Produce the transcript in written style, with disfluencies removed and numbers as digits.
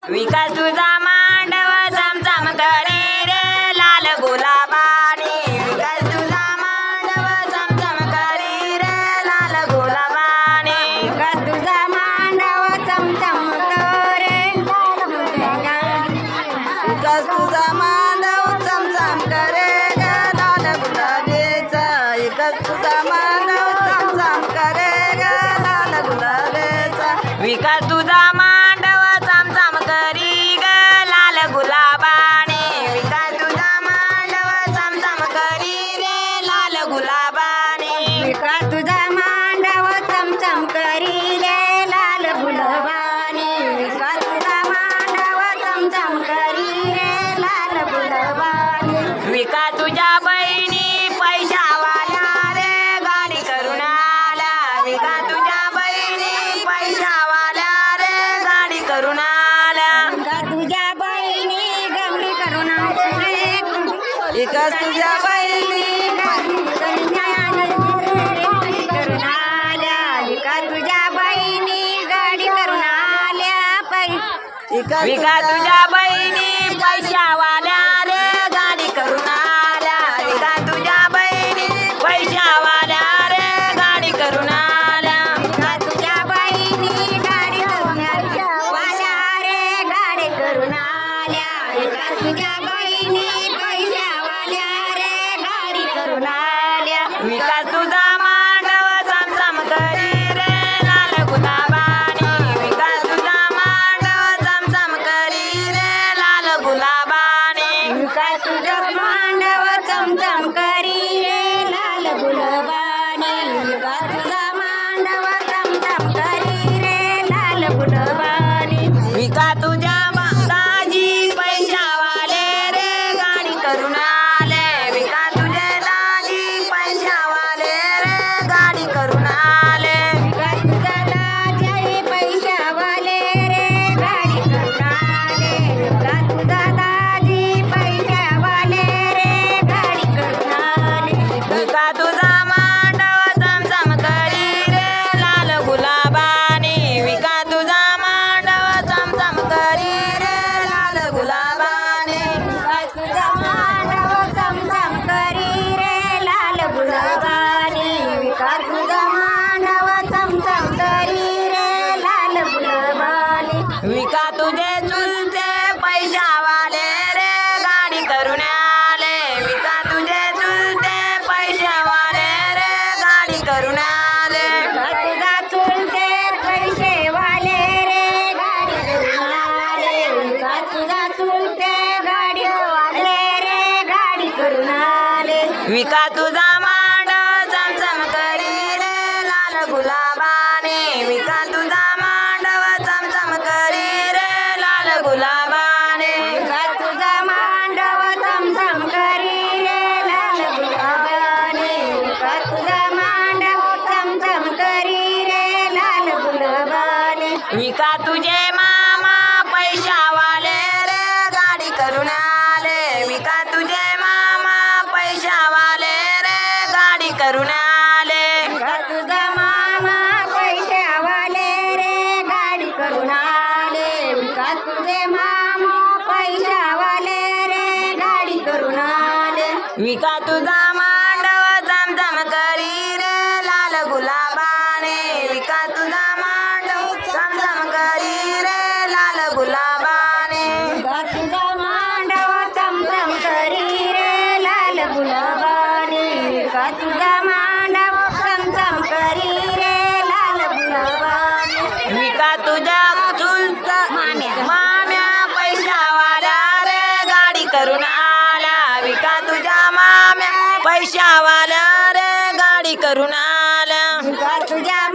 विकास तुझा मांडव चमचम करी रे लाल गुलाबानी। विकास तुझा मांडव चमचम करी रे लाल गुलाबानी। विकास तुझा मांडव चमचम करे विकास तुझा मांडव चमचम करे लाल गुलाबीचा। विकास तुझा मांडव चमचम करे लाल गुलाबीचा। विकास तुझा मांडव चमचम करी ग लाल गुलाबानी। विकास तुझा मांडव चमचम करी रे लाल गुलाबानी। विकास तुझा मांडव चमचम करी रे लाल गुलाबानी। विकास तुझा मांडव चमचम करी रे लाल गुलाबानी। विकास तुझ्या बहिणी पैशावाल्या रे गाडी करून आल्या। विकास तुझ्या बहिणी पैशावाल्या रे गाडी करून आल्या। विकास तुझ्या बहिणी गमडी करून आल्या। विकास तुझ्या बहिणी करून आल्या। विकास तुझ्या बहिणी गाडी करून आल्या। विकास तुझ्या बहिणी पैशावाल्या रे गाडी करून आल्या। विकास तुझ्या बहिणी पैशावाल्या रे गाडी करून आल्या। विकास तुझ्या बहिणी गाडी करून आल्या रे गाडी करून आल्या। विकास तुझ्या बहिणी पैशावाल्या रे गाडी करून आल्या। विकास तुझा मांडव चमचम करी रे लाल गुलाबानी। विकास तुझा मांडव चमचम करी रे लाल गुलाबानी। विकास तुझा मांडव चमचम करी रे लाल गुलाबानी। विकास तुझा मांडव चमचम करी रे लाल गुलाबानी। विकास तुझ्या दाजी पैशावाले रे गाडी करून आले। विकास तुझे दाजी पैशावाले रे गाडी करून आले। विकास तुझा दाजी पैशावाले रे गाडी करून आले। विकास तुझा दाजी पैशावाले रे गाडी करून आले। विकास तुझा मांडव चमचम करी रे लाल गुलाबानी। विकास तुझा मांडव चमचम करी रे लाल गुलाबानी। विकास तुझा मांडव चमचम करी रे लाल गुलाबानी। विकास तुझा मांडव चमचम करी रे लाल गुलाबानी। विकास तुझे चुलते पैशावाले रे गाडी करून आले। विकास तुझे चुलते पैशावाले रे गाडी करून आले। विकास तुझा चुलते पैसेवाले रे गाडी करून आले। विकास तुझा चुलते गाडीवाले रे गाडी करून आले। विकास तुझा मांडव चमचम करी रे लाल गुलाबानी। विकास तुझा मांडव चमचम करी रे लाल गुलाबानी। विकास तुझा मांडव चमचम करी रे लाल गुलाबानी। विकास तुझा मांडव चमचम करी रे लाल गुलाबानी। विकास तुझे मामा पैशावाले रे गाडी करून आले। विकास तुझे मामा पैशावाले रे गाडी करून आले। विकास तुझा मामा पैशावाले रे गाडी करून आले। विकास तुझे मामा पैशावाले रे गाडी करून आले। विकास तुझा मांडव चमचम करी रे लाल गुलाबाने। विकास तुझा मांडव चमचम करी रे लाल गुलाबाने। विकास तुझा मांडव चमचम करी रे लाल गुलाबाने। विकास तुझा मांडव चमचम करी रे लाल गुलाबाने। विकास तुझ्या चुलता माम्या पैशावाल्या रे गाडी करून आल्या। विकास तुझ्या माम्या पैशावाल्या रे गाडी करून आल्या। विकास तुझ्या